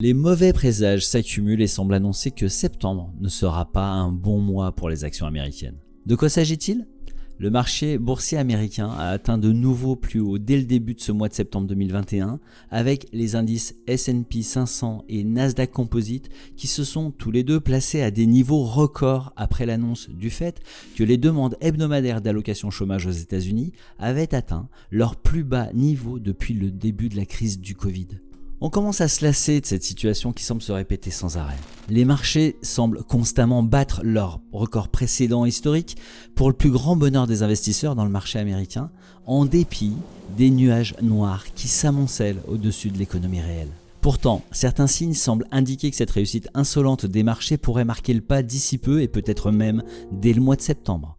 Les mauvais présages s'accumulent et semblent annoncer que septembre ne sera pas un bon mois pour les actions américaines. De quoi s'agit-il ? Le marché boursier américain a atteint de nouveaux plus hauts dès le début de ce mois de septembre 2021 avec les indices S&P 500 et Nasdaq Composite qui se sont tous les deux placés à des niveaux records après l'annonce du fait que les demandes hebdomadaires d'allocation chômage aux États-Unis avaient atteint leur plus bas niveau depuis le début de la crise du Covid. On commence à se lasser de cette situation qui semble se répéter sans arrêt. Les marchés semblent constamment battre leurs records précédents historiques pour le plus grand bonheur des investisseurs dans le marché américain, en dépit des nuages noirs qui s'amoncellent au-dessus de l'économie réelle. Pourtant, certains signes semblent indiquer que cette réussite insolente des marchés pourrait marquer le pas d'ici peu et peut-être même dès le mois de septembre.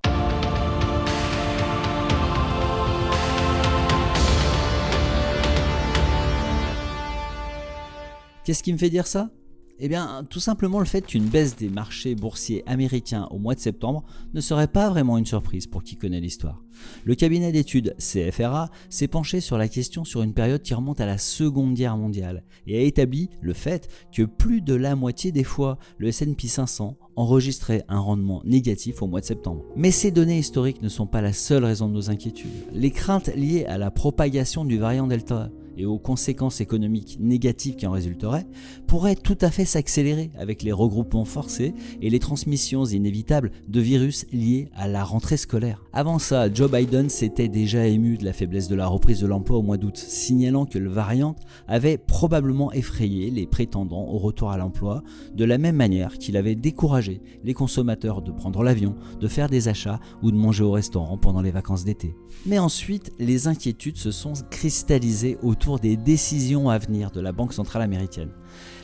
Qu'est-ce qui me fait dire ça ? Eh bien, tout simplement le fait qu'une baisse des marchés boursiers américains au mois de septembre ne serait pas vraiment une surprise pour qui connaît l'histoire. Le cabinet d'études CFRA s'est penché sur la question sur une période qui remonte à la Seconde Guerre mondiale et a établi le fait que plus de la moitié des fois, le S&P 500 enregistrait un rendement négatif au mois de septembre. Mais ces données historiques ne sont pas la seule raison de nos inquiétudes. Les craintes liées à la propagation du variant Delta et aux conséquences économiques négatives qui en résulteraient, pourraient tout à fait s'accélérer avec les regroupements forcés et les transmissions inévitables de virus liés à la rentrée scolaire. Avant ça, Joe Biden s'était déjà ému de la faiblesse de la reprise de l'emploi au mois d'août, signalant que le variant avait probablement effrayé les prétendants au retour à l'emploi, de la même manière qu'il avait découragé les consommateurs de prendre l'avion, de faire des achats ou de manger au restaurant pendant les vacances d'été. Mais ensuite, les inquiétudes se sont cristallisées autour des décisions à venir de la Banque centrale américaine.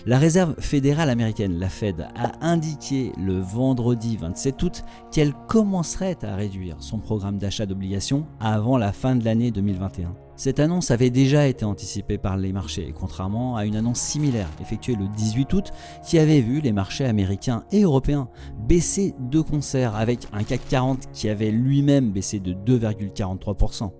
La Réserve fédérale américaine, la Fed, a indiqué le vendredi 27 août qu'elle commencerait à réduire son programme d'achat d'obligations avant la fin de l'année 2021. Cette annonce avait déjà été anticipée par les marchés, contrairement à une annonce similaire effectuée le 18 août qui avait vu les marchés américains et européens baisser de concert avec un CAC 40 qui avait lui-même baissé de 2,43%.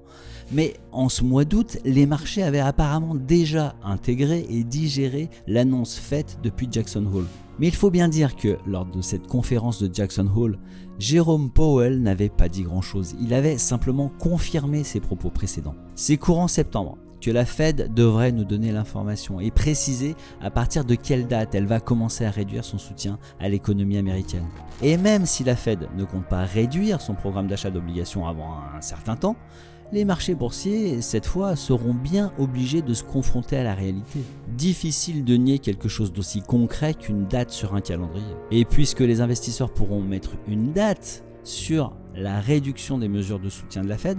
Mais en ce mois d'août, les marchés avaient apparemment déjà intégré et digéré l'annonce faite depuis Jackson Hole. Mais il faut bien dire que lors de cette conférence de Jackson Hole, Jerome Powell n'avait pas dit grand-chose, il avait simplement confirmé ses propos précédents. C'est courant septembre que la Fed devrait nous donner l'information et préciser à partir de quelle date elle va commencer à réduire son soutien à l'économie américaine. Et même si la Fed ne compte pas réduire son programme d'achat d'obligations avant un certain temps, les marchés boursiers, cette fois, seront bien obligés de se confronter à la réalité. Difficile de nier quelque chose d'aussi concret qu'une date sur un calendrier. Et puisque les investisseurs pourront mettre une date sur la réduction des mesures de soutien de la Fed,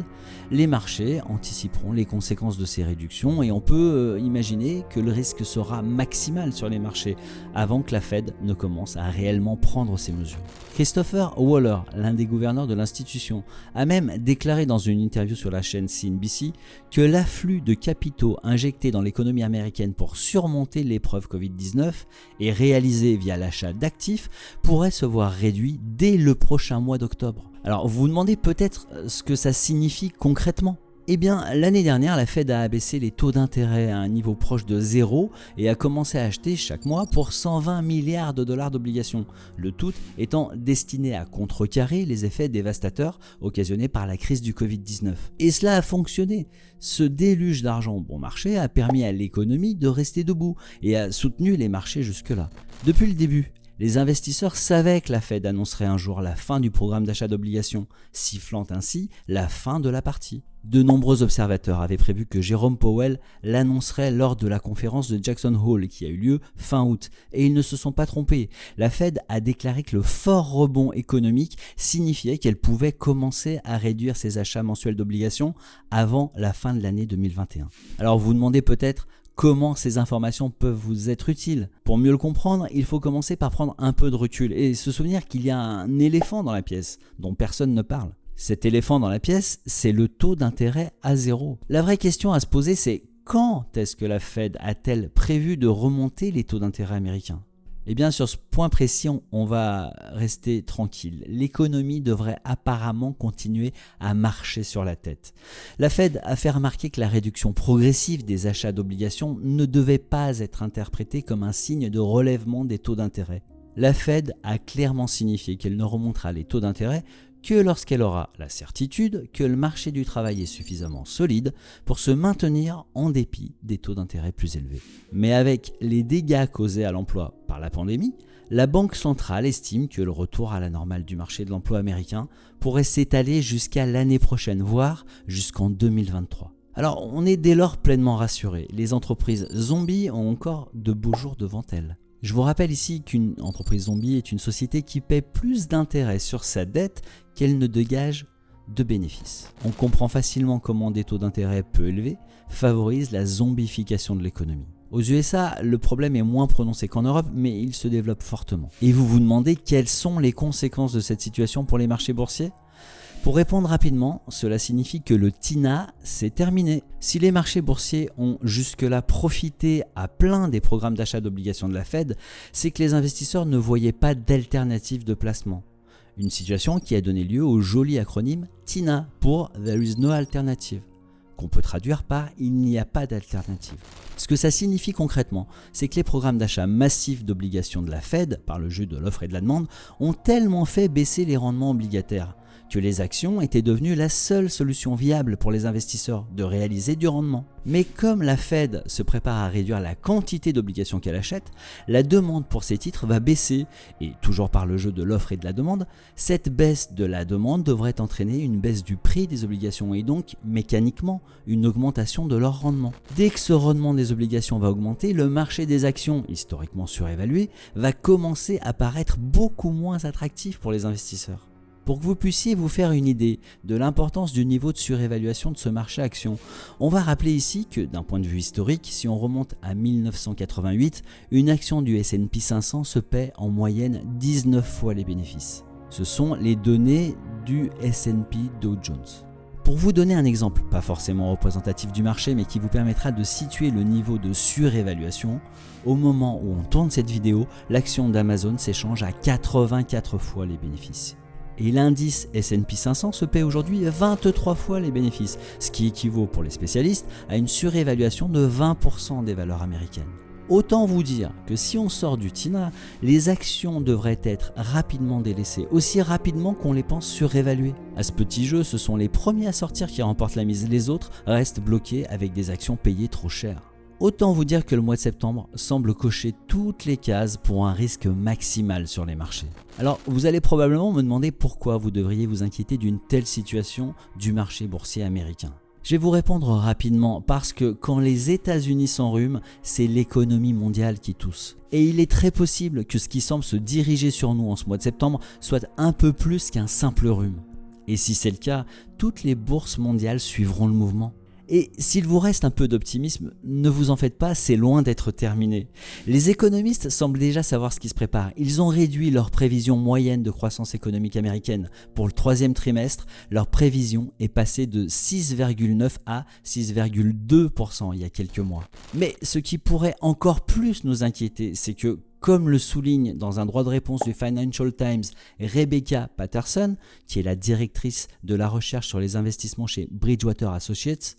les marchés anticiperont les conséquences de ces réductions et on peut imaginer que le risque sera maximal sur les marchés avant que la Fed ne commence à réellement prendre ces mesures. Christopher Waller, l'un des gouverneurs de l'institution, a même déclaré dans une interview sur la chaîne CNBC que l'afflux de capitaux injectés dans l'économie américaine pour surmonter l'épreuve Covid-19 et réalisé via l'achat d'actifs pourrait se voir réduit dès le prochain mois d'octobre. Alors vous vous demandez peut-être ce que ça signifie concrètement. Eh bien, l'année dernière, la Fed a abaissé les taux d'intérêt à un niveau proche de zéro et a commencé à acheter chaque mois pour 120 milliards de dollars d'obligations, le tout étant destiné à contrecarrer les effets dévastateurs occasionnés par la crise du Covid-19. Et cela a fonctionné. Ce déluge d'argent bon marché a permis à l'économie de rester debout et a soutenu les marchés jusque-là. Depuis le début, les investisseurs savaient que la Fed annoncerait un jour la fin du programme d'achat d'obligations, sifflant ainsi la fin de la partie. De nombreux observateurs avaient prévu que Jerome Powell l'annoncerait lors de la conférence de Jackson Hole qui a eu lieu fin août, et ils ne se sont pas trompés. La Fed a déclaré que le fort rebond économique signifiait qu'elle pouvait commencer à réduire ses achats mensuels d'obligations avant la fin de l'année 2021. Alors vous vous demandez peut-être comment ces informations peuvent vous être utiles. Pour mieux le comprendre, il faut commencer par prendre un peu de recul et se souvenir qu'il y a un éléphant dans la pièce dont personne ne parle. Cet éléphant dans la pièce, c'est le taux d'intérêt à zéro. La vraie question à se poser, c'est quand est-ce que la Fed a-t-elle prévu de remonter les taux d'intérêt américains ? Eh bien, sur ce point précis, on va rester tranquille. L'économie devrait apparemment continuer à marcher sur la tête. La Fed a fait remarquer que la réduction progressive des achats d'obligations ne devait pas être interprétée comme un signe de relèvement des taux d'intérêt. La Fed a clairement signifié qu'elle ne remontera les taux d'intérêt que lorsqu'elle aura la certitude que le marché du travail est suffisamment solide pour se maintenir en dépit des taux d'intérêt plus élevés. Mais avec les dégâts causés à l'emploi par la pandémie, la Banque centrale estime que le retour à la normale du marché de l'emploi américain pourrait s'étaler jusqu'à l'année prochaine, voire jusqu'en 2023. Alors on est dès lors pleinement rassuré, les entreprises zombies ont encore de beaux jours devant elles. Je vous rappelle ici qu'une entreprise zombie est une société qui paie plus d'intérêts sur sa dette qu'elle ne dégage de bénéfices. On comprend facilement comment des taux d'intérêt peu élevés favorisent la zombification de l'économie. Aux USA, le problème est moins prononcé qu'en Europe, mais il se développe fortement. Et vous vous demandez quelles sont les conséquences de cette situation pour les marchés boursiers ? Pour répondre rapidement, cela signifie que le TINA, c'est terminé. Si les marchés boursiers ont jusque-là profité à plein des programmes d'achat d'obligations de la Fed, c'est que les investisseurs ne voyaient pas d'alternative de placement. Une situation qui a donné lieu au joli acronyme TINA pour There is no alternative, qu'on peut traduire par il n'y a pas d'alternative. Ce que ça signifie concrètement, c'est que les programmes d'achat massifs d'obligations de la Fed, par le jeu de l'offre et de la demande, ont tellement fait baisser les rendements obligataires que les actions étaient devenues la seule solution viable pour les investisseurs de réaliser du rendement. Mais comme la Fed se prépare à réduire la quantité d'obligations qu'elle achète, la demande pour ces titres va baisser et toujours par le jeu de l'offre et de la demande, cette baisse de la demande devrait entraîner une baisse du prix des obligations et donc mécaniquement une augmentation de leur rendement. Dès que ce rendement des obligations va augmenter, le marché des actions, historiquement surévalué, va commencer à paraître beaucoup moins attractif pour les investisseurs. Pour que vous puissiez vous faire une idée de l'importance du niveau de surévaluation de ce marché action, on va rappeler ici que d'un point de vue historique, si on remonte à 1988, une action du S&P 500 se paie en moyenne 19 fois les bénéfices. Ce sont les données du S&P Dow Jones. Pour vous donner un exemple, pas forcément représentatif du marché, mais qui vous permettra de situer le niveau de surévaluation, au moment où on tourne cette vidéo, l'action d'Amazon s'échange à 84 fois les bénéfices. Et l'indice S&P 500 se paie aujourd'hui 23 fois les bénéfices, ce qui équivaut pour les spécialistes à une surévaluation de 20% des valeurs américaines. Autant vous dire que si on sort du TINA, les actions devraient être rapidement délaissées, aussi rapidement qu'on les pense surévaluées. À ce petit jeu, ce sont les premiers à sortir qui remportent la mise, les autres restent bloqués avec des actions payées trop cher. Autant vous dire que le mois de septembre semble cocher toutes les cases pour un risque maximal sur les marchés. Alors vous allez probablement me demander pourquoi vous devriez vous inquiéter d'une telle situation du marché boursier américain. Je vais vous répondre rapidement parce que quand les États-Unis s'enrhument, c'est l'économie mondiale qui tousse. Et il est très possible que ce qui semble se diriger sur nous en ce mois de septembre soit un peu plus qu'un simple rhume. Et si c'est le cas, toutes les bourses mondiales suivront le mouvement. Et s'il vous reste un peu d'optimisme, ne vous en faites pas, c'est loin d'être terminé. Les économistes semblent déjà savoir ce qui se prépare. Ils ont réduit leur prévision moyenne de croissance économique américaine. Pour le troisième trimestre, leur prévision est passée de 6,9 à 6,2% il y a quelques mois. Mais ce qui pourrait encore plus nous inquiéter, c'est que comme le souligne dans un droit de réponse du Financial Times Rebecca Patterson, qui est la directrice de la recherche sur les investissements chez Bridgewater Associates,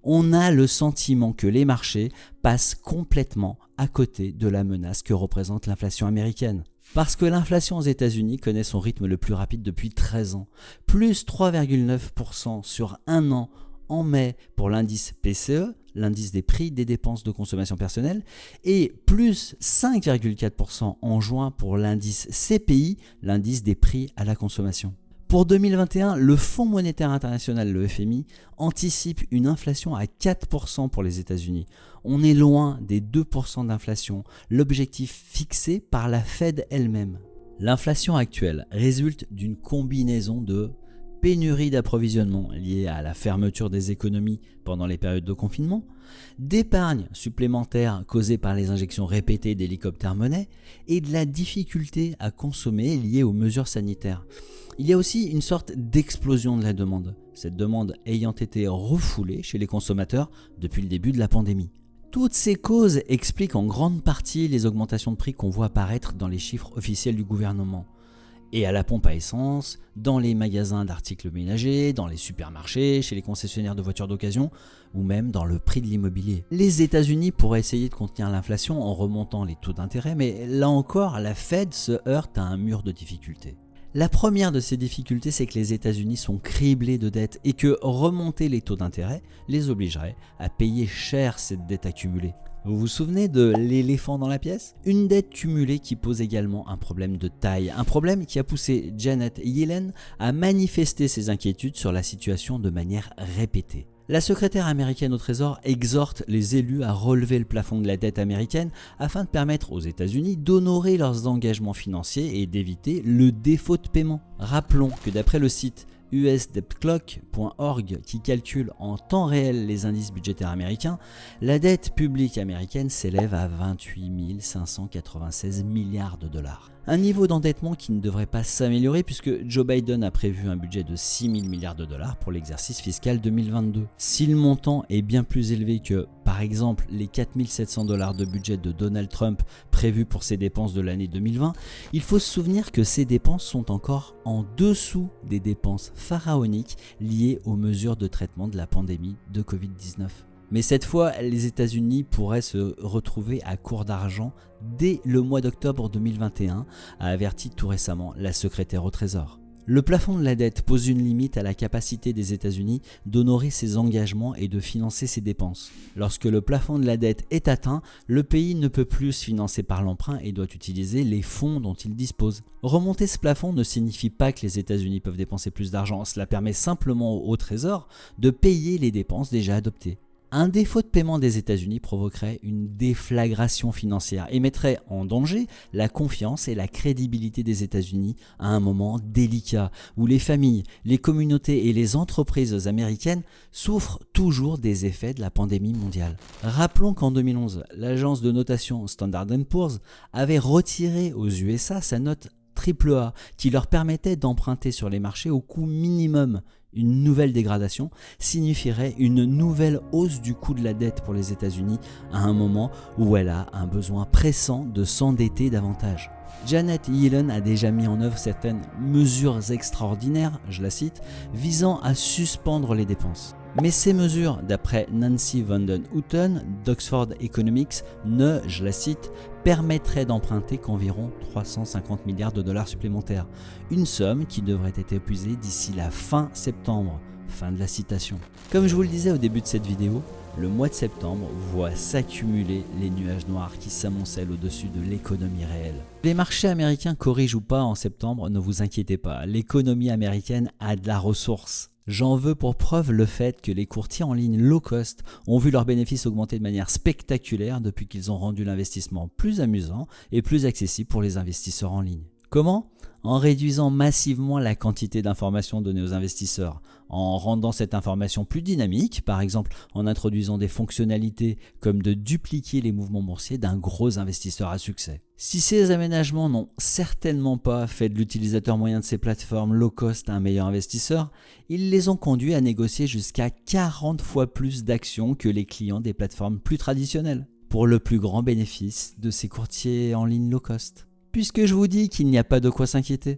on a le sentiment que les marchés passent complètement à côté de la menace que représente l'inflation américaine. Parce que l'inflation aux États-Unis connaît son rythme le plus rapide depuis 13 ans, plus 3,9% sur un an en mai pour l'indice PCE, l'indice des prix des dépenses de consommation personnelle, et plus 5,4% en juin pour l'indice CPI, l'indice des prix à la consommation. Pour 2021, le Fonds monétaire international, le FMI, anticipe une inflation à 4% pour les États-Unis. On est loin des 2% d'inflation, l'objectif fixé par la Fed elle-même. L'inflation actuelle résulte d'une combinaison de pénurie d'approvisionnement liée à la fermeture des économies pendant les périodes de confinement, d'épargne supplémentaire causée par les injections répétées d'hélicoptères-monnaie et de la difficulté à consommer liée aux mesures sanitaires. Il y a aussi une sorte d'explosion de la demande, cette demande ayant été refoulée chez les consommateurs depuis le début de la pandémie. Toutes ces causes expliquent en grande partie les augmentations de prix qu'on voit apparaître dans les chiffres officiels du gouvernement. Et à la pompe à essence, dans les magasins d'articles ménagers, dans les supermarchés, chez les concessionnaires de voitures d'occasion, ou même dans le prix de l'immobilier. Les États-Unis pourraient essayer de contenir l'inflation en remontant les taux d'intérêt, mais là encore, la Fed se heurte à un mur de difficultés. La première de ces difficultés, c'est que les États-Unis sont criblés de dettes et que remonter les taux d'intérêt les obligerait à payer cher cette dette accumulée. Vous vous souvenez de l'éléphant dans la pièce? Une dette cumulée qui pose également un problème de taille, un problème qui a poussé Janet Yellen à manifester ses inquiétudes sur la situation de manière répétée. La secrétaire américaine au Trésor exhorte les élus à relever le plafond de la dette américaine afin de permettre aux États-Unis d'honorer leurs engagements financiers et d'éviter le défaut de paiement. Rappelons que d'après le site usdebtclock.org qui calcule en temps réel les indices budgétaires américains, la dette publique américaine s'élève à 28 596 milliards de dollars. Un niveau d'endettement qui ne devrait pas s'améliorer puisque Joe Biden a prévu un budget de 6 000 milliards de dollars pour l'exercice fiscal 2022. Si le montant est bien plus élevé que, par exemple, les 4 700 dollars de budget de Donald Trump prévus pour ses dépenses de l'année 2020, il faut se souvenir que ces dépenses sont encore en dessous des dépenses pharaoniques liées aux mesures de traitement de la pandémie de Covid-19. Mais cette fois, les États-Unis pourraient se retrouver à court d'argent dès le mois d'octobre 2021, a averti tout récemment la secrétaire au Trésor. Le plafond de la dette pose une limite à la capacité des États-Unis d'honorer ses engagements et de financer ses dépenses. Lorsque le plafond de la dette est atteint, le pays ne peut plus se financer par l'emprunt et doit utiliser les fonds dont il dispose. Remonter ce plafond ne signifie pas que les États-Unis peuvent dépenser plus d'argent, cela permet simplement au Trésor de payer les dépenses déjà adoptées. Un défaut de paiement des États-Unis provoquerait une déflagration financière et mettrait en danger la confiance et la crédibilité des États-Unis à un moment délicat où les familles, les communautés et les entreprises américaines souffrent toujours des effets de la pandémie mondiale. Rappelons qu'en 2011, l'agence de notation Standard & Poor's avait retiré aux USA sa note AAA qui leur permettait d'emprunter sur les marchés au coût minimum. Une nouvelle dégradation signifierait une nouvelle hausse du coût de la dette pour les États-Unis à un moment où elle a un besoin pressant de s'endetter davantage. Janet Yellen a déjà mis en œuvre certaines mesures extraordinaires, je la cite, visant à suspendre les dépenses. Mais ces mesures, d'après Nancy Van Den Houten d'Oxford Economics, ne, je la cite, permettraient d'emprunter qu'environ 350 milliards de dollars supplémentaires, une somme qui devrait être épuisée d'ici la fin septembre. Fin de la citation. Comme je vous le disais au début de cette vidéo, le mois de septembre voit s'accumuler les nuages noirs qui s'amoncellent au-dessus de l'économie réelle. Les marchés américains corrigent ou pas en septembre, ne vous inquiétez pas, l'économie américaine a de la ressource. J'en veux pour preuve le fait que les courtiers en ligne low cost ont vu leurs bénéfices augmenter de manière spectaculaire depuis qu'ils ont rendu l'investissement plus amusant et plus accessible pour les investisseurs en ligne. Comment ? En réduisant massivement la quantité d'informations données aux investisseurs, en rendant cette information plus dynamique, par exemple en introduisant des fonctionnalités comme de dupliquer les mouvements boursiers d'un gros investisseur à succès. Si ces aménagements n'ont certainement pas fait de l'utilisateur moyen de ces plateformes low cost un meilleur investisseur, ils les ont conduits à négocier jusqu'à 40 fois plus d'actions que les clients des plateformes plus traditionnelles, pour le plus grand bénéfice de ces courtiers en ligne low cost. Puisque je vous dis qu'il n'y a pas de quoi s'inquiéter.